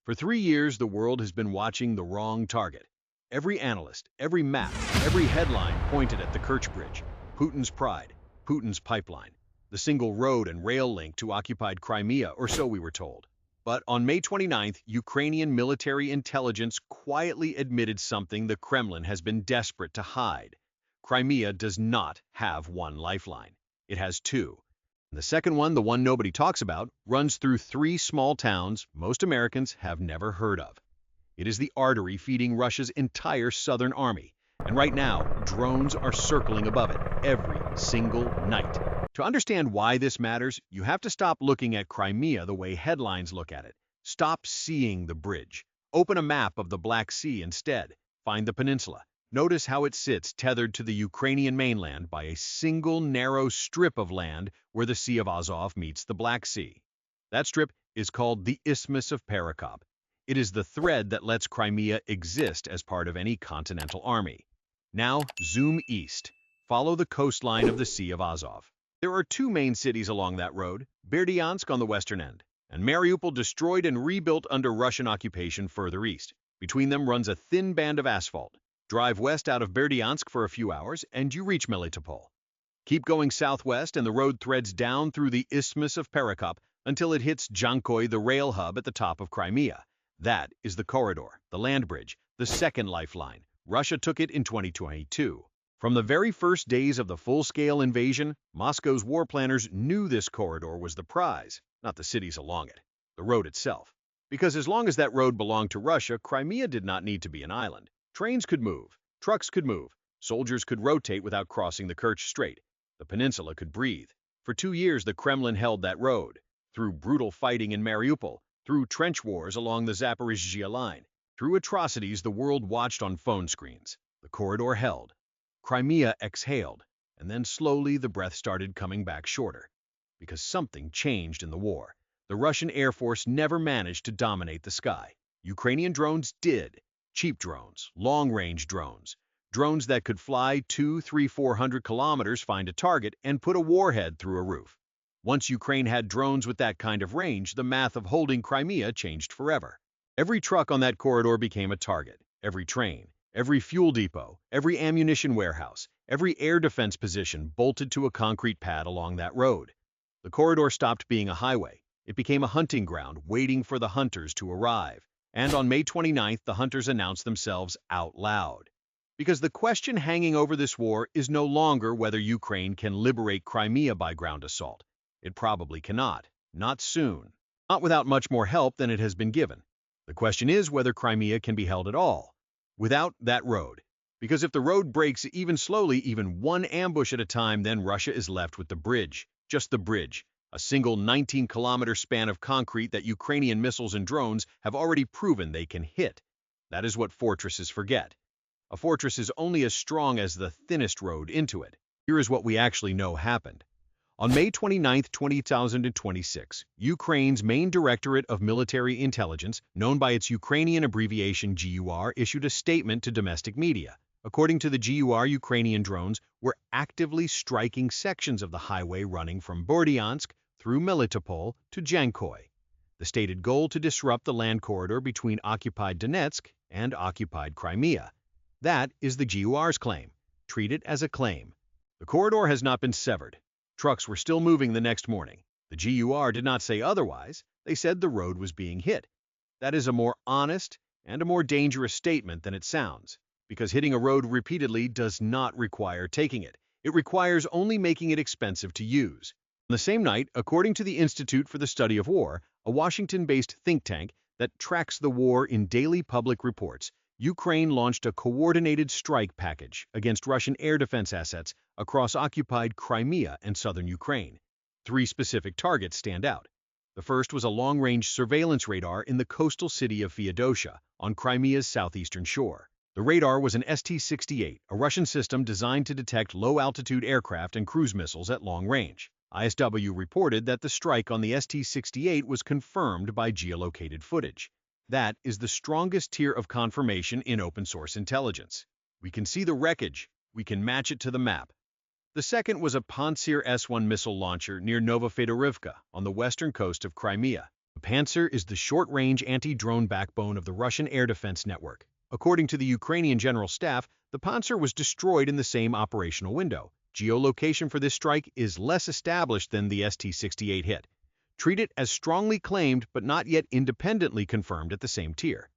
For 3 years, the world has been watching the wrong target. Every analyst, every map, every headline pointed at the Kerch Bridge, Putin's pride, Putin's pipeline, the single road and rail link to occupied Crimea, or so we were told. But on May 29th, Ukrainian military intelligence quietly admitted something the Kremlin has been desperate to hide. Crimea does not have one lifeline. It has two. The second one, the one nobody talks about, runs through three small towns most Americans have never heard of. It is the artery feeding Russia's entire southern army, and right now, drones are circling above it every single night. To understand why this matters, you have to stop looking at Crimea the way headlines look at it. Stop seeing the bridge. Open a map of the Black Sea instead. Find the peninsula. Notice how it sits tethered to the Ukrainian mainland by a single narrow strip of land where the Sea of Azov meets the Black Sea. That strip is called the Isthmus of Perekop. It is the thread that lets Crimea exist as part of any continental army. Now, zoom east. Follow the coastline of the Sea of Azov. There are two main cities along that road, Berdyansk on the western end, and Mariupol destroyed and rebuilt under Russian occupation further east. Between them runs a thin band of asphalt. Drive west out of Berdyansk for a few hours, and you reach Melitopol. Keep going southwest, and the road threads down through the Isthmus of Perekop until it hits Jankoy, the rail hub at the top of Crimea. That is the corridor, the land bridge, the second lifeline. Russia took it in 2022. From the very first days of the full-scale invasion, Moscow's war planners knew this corridor was the prize, not the cities along it, the road itself. Because as long as that road belonged to Russia, Crimea did not need to be an island. Trains could move, trucks could move, soldiers could rotate without crossing the Kerch Strait. The peninsula could breathe. For 2 years, the Kremlin held that road, through brutal fighting in Mariupol, through trench wars along the Zaporizhzhia line, through atrocities the world watched on phone screens. The corridor held. Crimea exhaled, and then slowly the breath started coming back shorter. Because something changed in the war. The Russian Air Force never managed to dominate the sky. Ukrainian drones did. Cheap drones, long-range drones, drones that could fly 200, 300, 400 kilometers, find a target, and put a warhead through a roof. Once Ukraine had drones with that kind of range, the math of holding Crimea changed forever. Every truck on that corridor became a target. Every train, every fuel depot, every ammunition warehouse, every air defense position bolted to a concrete pad along that road. The corridor stopped being a highway. It became a hunting ground waiting for the hunters to arrive. And on May 29th, the hunters announced themselves out loud. Because the question hanging over this war is no longer whether Ukraine can liberate Crimea by ground assault. It probably cannot. Not soon. Not without much more help than it has been given. The question is whether Crimea can be held at all, without that road. Because if the road breaks even slowly, even one ambush at a time, then Russia is left with the bridge. Just the bridge. A single 19-kilometer span of concrete that Ukrainian missiles and drones have already proven they can hit. That is what fortresses forget. A fortress is only as strong as the thinnest road into it. Here is what we actually know happened. On May 29, 2026, Ukraine's main Directorate of Military Intelligence, known by its Ukrainian abbreviation GUR, issued a statement to domestic media. According to the GUR, Ukrainian drones were actively striking sections of the highway running from Berdyansk through Melitopol to Jankoy. The stated goal to disrupt the land corridor between occupied Donetsk and occupied Crimea. That is the GUR's claim. Treat it as a claim. The corridor has not been severed. Trucks were still moving the next morning. The GUR did not say otherwise. They said the road was being hit. That is a more honest and a more dangerous statement than it sounds, because hitting a road repeatedly does not require taking it. It requires only making it expensive to use. On the same night, according to the Institute for the Study of War, a Washington-based think tank that tracks the war in daily public reports, Ukraine launched a coordinated strike package against Russian air defense assets across occupied Crimea and southern Ukraine. 3 specific targets stand out. The first was a long-range surveillance radar in the coastal city of Feodosia on Crimea's southeastern shore. The radar was an ST-68, a Russian system designed to detect low-altitude aircraft and cruise missiles at long range. ISW reported that the strike on the ST-68 was confirmed by geolocated footage. That is the strongest tier of confirmation in open-source intelligence. We can see the wreckage. We can match it to the map. The second was a Pantsir S-1 missile launcher near Novofedorivka on the western coast of Crimea. The Pantsir is the short-range anti-drone backbone of the Russian air defense network. According to the Ukrainian General Staff, the Pantsir was destroyed in the same operational window. Geolocation for this strike is less established than the ST-68 hit. Treat it as strongly claimed but not yet independently confirmed at the same tier.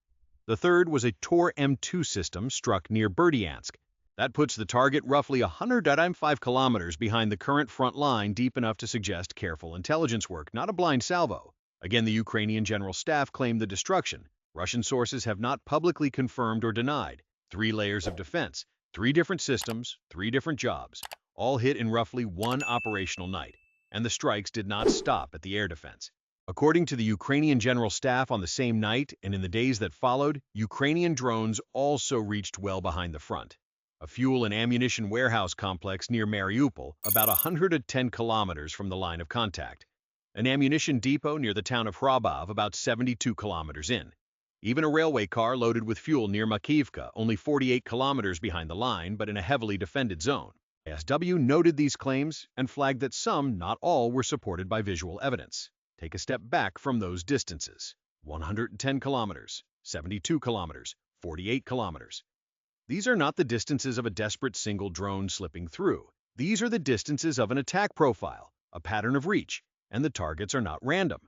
The third was a Tor M2 system struck near Berdyansk. That puts the target roughly 100.5 kilometers behind the current front line, deep enough to suggest careful intelligence work, not a blind salvo. Again, the Ukrainian General Staff claimed the destruction. Russian sources have not publicly confirmed or denied. 3 layers of defense, 3 different systems, 3 different jobs, all hit in roughly one operational night. And the strikes did not stop at the air defense. According to the Ukrainian General Staff, on the same night and in the days that followed, Ukrainian drones also reached well behind the front. A fuel and ammunition warehouse complex near Melitopol, about 110 kilometers from the line of contact. An ammunition depot near the town of Hrabov, about 72 kilometers in. Even a railway car loaded with fuel near Makivka, only 48 kilometers behind the line, but in a heavily defended zone. ASW noted these claims and flagged that some, not all, were supported by visual evidence. Take a step back from those distances. 110 kilometers, 72 kilometers, 48 kilometers. These are not the distances of a desperate single drone slipping through. These are the distances of an attack profile, a pattern of reach, and the targets are not random.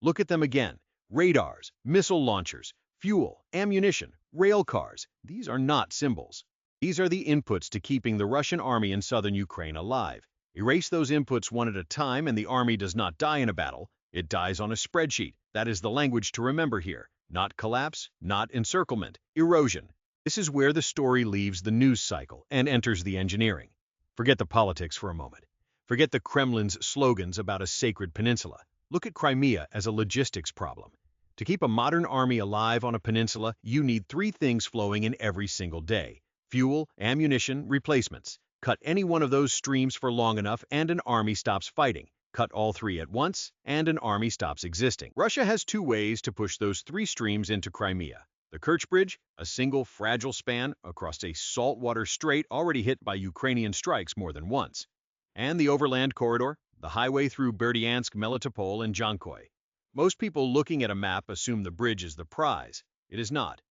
Look at them again. Radars, missile launchers, fuel, ammunition, rail cars. These are not symbols. These are the inputs to keeping the Russian army in southern Ukraine alive. Erase those inputs one at a time and the army does not die in a battle. It dies on a spreadsheet. That is the language to remember here. Not collapse, not encirclement, erosion. This is where the story leaves the news cycle and enters the engineering. Forget the politics for a moment. Forget the Kremlin's slogans about a sacred peninsula. Look at Crimea as a logistics problem. To keep a modern army alive on a peninsula, you need 3 things flowing in every single day: fuel, ammunition, replacements. Cut any one of those streams for long enough and an army stops fighting. Cut all 3 at once and an army stops existing. Russia has 2 ways to push those 3 streams into Crimea. The Kerch Bridge, a single fragile span across a saltwater strait already hit by Ukrainian strikes more than once. And the overland corridor, the highway through Berdyansk, Melitopol, and Jankoy. Most people looking at a map assume the bridge is the prize. It is not.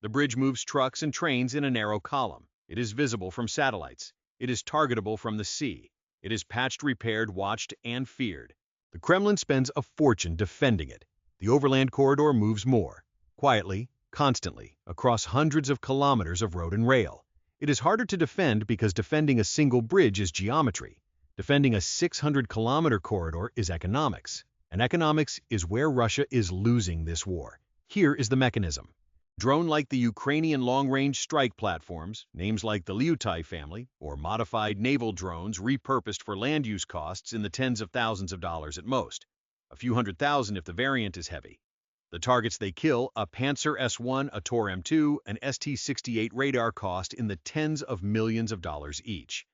The bridge moves trucks and trains in a narrow column. It is visible from satellites. It is targetable from the sea. It is patched, repaired, watched, and feared. The Kremlin spends a fortune defending it. The overland corridor moves more, quietly, constantly, across hundreds of kilometers of road and rail. It is harder to defend because defending a single bridge is geometry. Defending a 600-kilometer corridor is economics. And economics is where Russia is losing this war. Here is the mechanism. Drone like the Ukrainian long-range strike platforms, names like the Lifeline family, or modified naval drones repurposed for land use costs in the tens of thousands of dollars at most. A few $100,000 if the variant is heavy. The targets they kill, a Pantsir S-1, a Tor M2, an ST-68 radar, cost in the tens of millions of dollars each.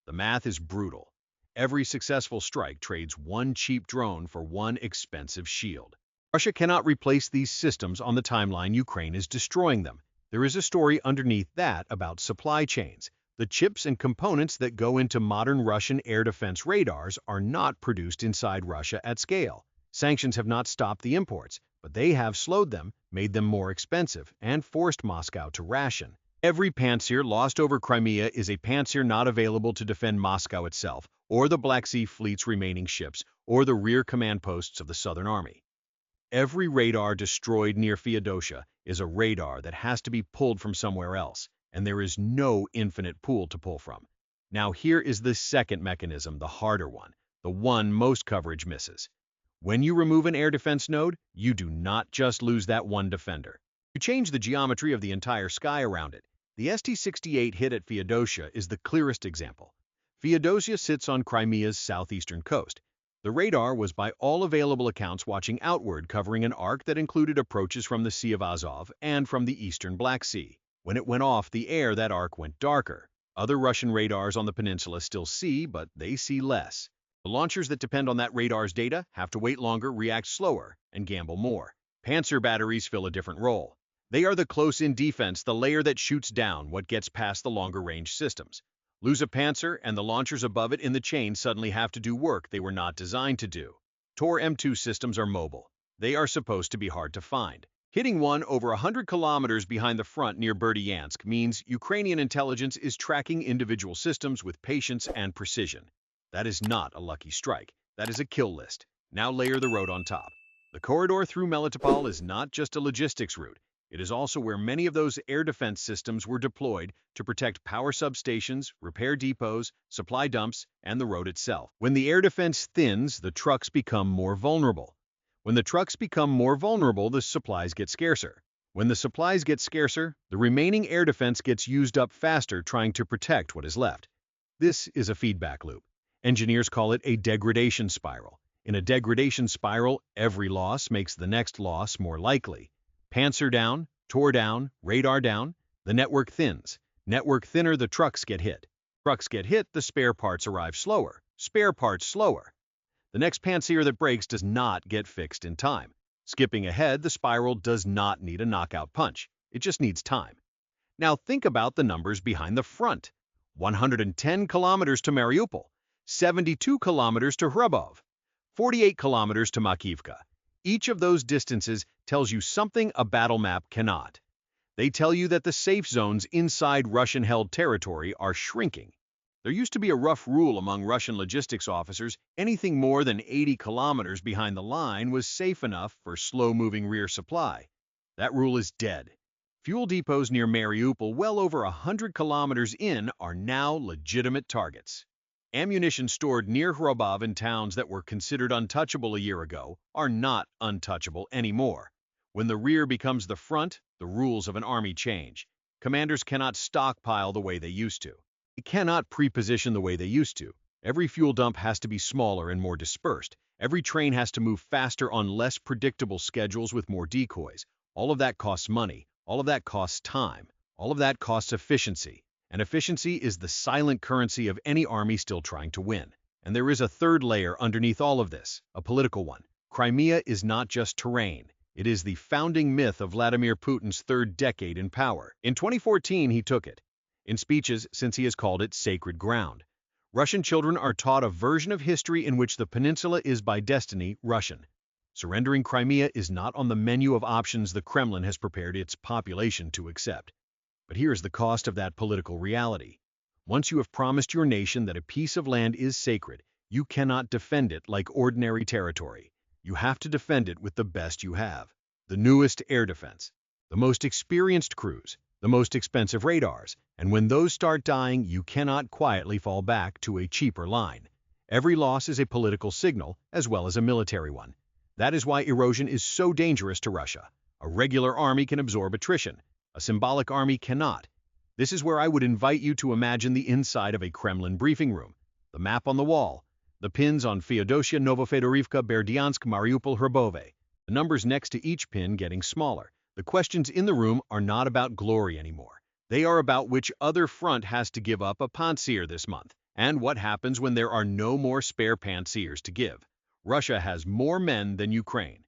The math is brutal. Every successful strike trades 1 cheap drone for 1 expensive shield. Russia cannot replace these systems on the timeline Ukraine is destroying them. There is a story underneath that about supply chains. The chips and components that go into modern Russian air defense radars are not produced inside Russia at scale. Sanctions have not stopped the imports, but they have slowed them, made them more expensive, and forced Moscow to ration. Every Pantsir lost over Crimea is a Pantsir not available to defend Moscow itself, or the Black Sea Fleet's remaining ships, or the rear command posts of the Southern Army. Every radar destroyed near Feodosia is a radar that has to be pulled from somewhere else, and there is no infinite pool to pull from. Now here is the second mechanism, the harder one, the one most coverage misses. When you remove an air defense node, you do not just lose that one defender. You change the geometry of the entire sky around it. The ST-68 hit at Feodosia is the clearest example. Feodosia sits on Crimea's southeastern coast. The radar was by all available accounts watching outward, covering an arc that included approaches from the Sea of Azov and from the eastern Black Sea. When it went off the air, that arc went darker. Other Russian radars on the peninsula still see, but they see less. The launchers that depend on that radar's data have to wait longer, react slower, and gamble more. Pantsir batteries fill a different role. They are the close-in defense, the layer that shoots down what gets past the longer-range systems. Lose a Pantsir, and the launchers above it in the chain suddenly have to do work they were not designed to do. Tor M2 systems are mobile. They are supposed to be hard to find. Hitting one over 100 kilometers behind the front near Berdyansk means Ukrainian intelligence is tracking individual systems with patience and precision. That is not a lucky strike. That is a kill list. Now layer the road on top. The corridor through Melitopol is not just a logistics route. It is also where many of those air defense systems were deployed to protect power substations, repair depots, supply dumps, and the road itself. When the air defense thins, the trucks become more vulnerable. When the trucks become more vulnerable, the supplies get scarcer. When the supplies get scarcer, the remaining air defense gets used up faster trying to protect what is left. This is a feedback loop. Engineers call it a degradation spiral. In a degradation spiral, every loss makes the next loss more likely. Panzer down, Tor down, radar down, the network thins. Network thinner, the trucks get hit. Trucks get hit, the spare parts arrive slower. Spare parts slower. The next panzer that breaks does not get fixed in time. Skipping ahead, the spiral does not need a knockout punch. It just needs time. Now think about the numbers behind the front. 110 kilometers to Mariupol, 72 kilometers to Hrabov, 48 kilometers to Makivka. Each of those distances tells you something a battle map cannot. They tell you that the safe zones inside Russian-held territory are shrinking. There used to be a rough rule among Russian logistics officers: anything more than 80 kilometers behind the line was safe enough for slow-moving rear supply. That rule is dead. Fuel depots near Mariupol, well over 100 kilometers in, are now legitimate targets. Ammunition stored near Hrabov in towns that were considered untouchable a year ago are not untouchable anymore. When the rear becomes the front, the rules of an army change. Commanders cannot stockpile the way they used to. They cannot pre-position the way they used to. Every fuel dump has to be smaller and more dispersed. Every train has to move faster on less predictable schedules with more decoys. All of that costs money. All of that costs time. All of that costs efficiency. And efficiency is the silent currency of any army still trying to win. And there is a third layer underneath all of this, a political one. Crimea is not just terrain. It is the founding myth of Vladimir Putin's third decade in power. In 2014, he took it. In speeches, since he has called it sacred ground. Russian children are taught a version of history in which the peninsula is by destiny Russian. Surrendering Crimea is not on the menu of options the Kremlin has prepared its population to accept. But here is the cost of that political reality. Once you have promised your nation that a piece of land is sacred, you cannot defend it like ordinary territory. You have to defend it with the best you have. The newest air defense, the most experienced crews, the most expensive radars, and when those start dying, you cannot quietly fall back to a cheaper line. Every loss is a political signal as well as a military one. That is why erosion is so dangerous to Russia. A regular army can absorb attrition. A symbolic army cannot. This is where I would invite you to imagine the inside of a Kremlin briefing room. The map on the wall. The pins on Feodosia, Novofedorivka, Berdyansk, Mariupol, Hrabove. The numbers next to each pin getting smaller. The questions in the room are not about glory anymore. They are about which other front has to give up a panzer this month, and what happens when there are no more spare panzers to give. Russia has more men than Ukraine.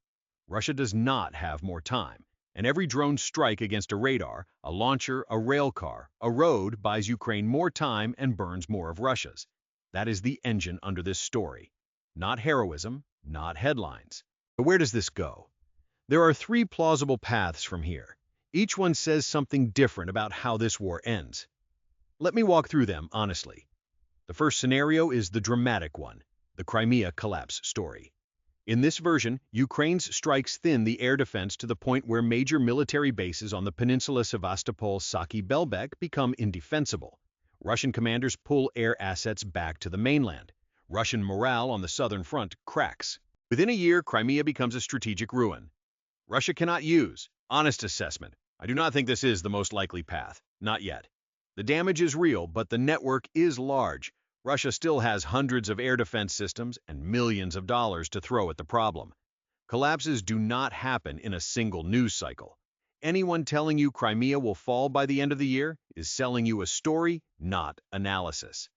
Russia does not have more time. And every drone strike against a radar, a launcher, a rail car, a road buys Ukraine more time and burns more of Russia's. That is the engine under this story. Not heroism, not headlines. But where does this go? There are three plausible paths from here. Each one says something different about how this war ends. Let me walk through them honestly. The first scenario is the dramatic one, the Crimea collapse story. In this version, Ukraine's strikes thin the air defense to the point where major military bases on the peninsula Sevastopol, Saki, Belbek become indefensible. Russian commanders pull air assets back to the mainland. Russian morale on the southern front cracks. Within a year, Crimea becomes a strategic ruin. Russia cannot use. Honest assessment. I do not think this is the most likely path. Not yet. The damage is real, but the network is large. Russia still has hundreds of air defense systems and millions of dollars to throw at the problem. Collapses do not happen in a single news cycle. Anyone telling you Crimea will fall by the end of the year is selling you a story, not analysis.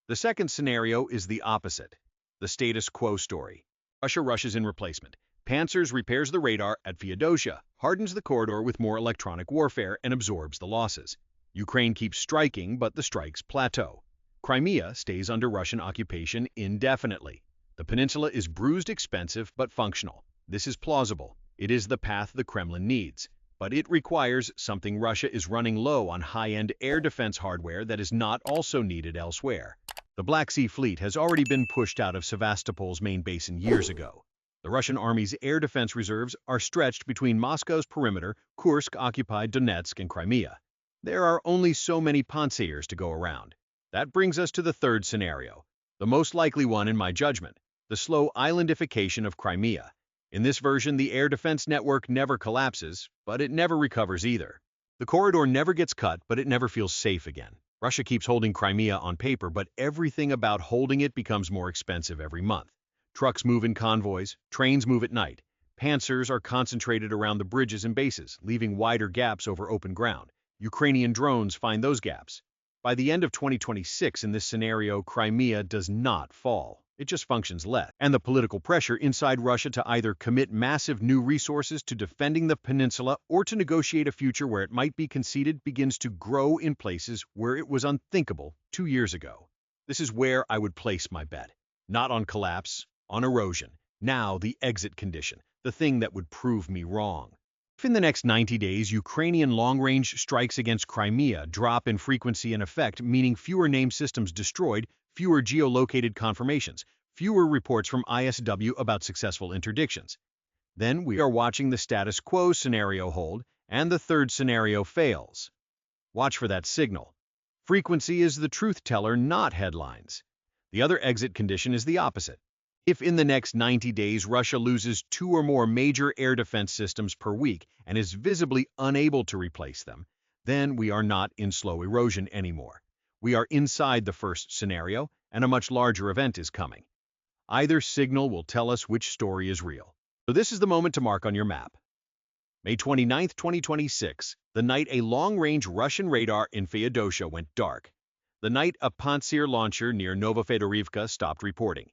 The second scenario is the opposite, the status quo story. Russia rushes in replacement. Panzers repairs the radar at Feodosia, hardens the corridor with more electronic warfare, and absorbs the losses. Ukraine keeps striking, but the strikes plateau. Crimea stays under Russian occupation indefinitely. The peninsula is bruised, expensive, but functional. This is plausible. It is the path the Kremlin needs. But it requires something. Russia is running low on high-end air defense hardware that is not also needed elsewhere. The Black Sea Fleet has already been pushed out of Sevastopol's main basin years ago. The Russian army's air defense reserves are stretched between Moscow's perimeter, Kursk-occupied Donetsk, and Crimea. There are only so many pantsires to go around. That brings us to the third scenario, the most likely one in my judgment, the slow islandification of Crimea. In this version, the air defense network never collapses, but it never recovers either. The corridor never gets cut, but it never feels safe again. Russia keeps holding Crimea on paper, but everything about holding it becomes more expensive every month. Trucks move in convoys, trains move at night. Pantsers are concentrated around the bridges and bases, leaving wider gaps over open ground. Ukrainian drones find those gaps. By the end of 2026, in this scenario, Crimea does not fall. It just functions less. And the political pressure inside Russia to either commit massive new resources to defending the peninsula or to negotiate a future where it might be conceded begins to grow in places where it was unthinkable 2 years ago. This is where I would place my bet. Not on collapse, on erosion. Now the exit condition, the thing that would prove me wrong. If in the next 90 days Ukrainian long-range strikes against Crimea drop in frequency and effect, meaning fewer named systems destroyed, fewer geolocated confirmations, fewer reports from ISW about successful interdictions, then we are watching the status quo scenario hold and the third scenario fails. Watch for that signal. Frequency is the truth teller, not headlines. The other exit condition is the opposite. If in the next 90 days Russia loses 2 or more major air defense systems per week and is visibly unable to replace them, then we are not in slow erosion anymore. We are inside the first scenario, and a much larger event is coming. Either signal will tell us which story is real. So this is the moment to mark on your map. May 29, 2026, the night a long-range Russian radar in Feodosia went dark. The night a Pantsir launcher near Novofedorivka stopped reporting.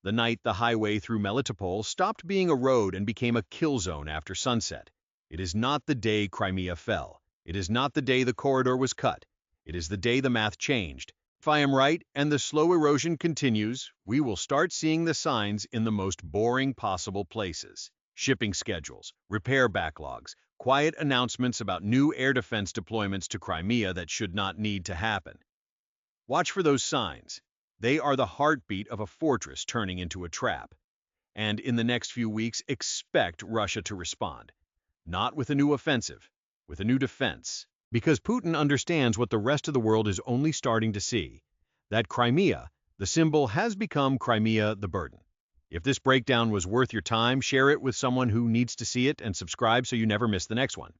The night the highway through Melitopol stopped being a road and became a kill zone after sunset. It is not the day Crimea fell. It is not the day the corridor was cut. It is the day the math changed. If I am right and the slow erosion continues, we will start seeing the signs in the most boring possible places. Shipping schedules, repair backlogs, quiet announcements about new air defense deployments to Crimea that should not need to happen. Watch for those signs. They are the heartbeat of a fortress turning into a trap. And in the next few weeks, expect Russia to respond. Not with a new offensive, with a new defense. Because Putin understands what the rest of the world is only starting to see. That Crimea, the symbol, has become Crimea, the burden. If this breakdown was worth your time, share it with someone who needs to see it and subscribe so you never miss the next one.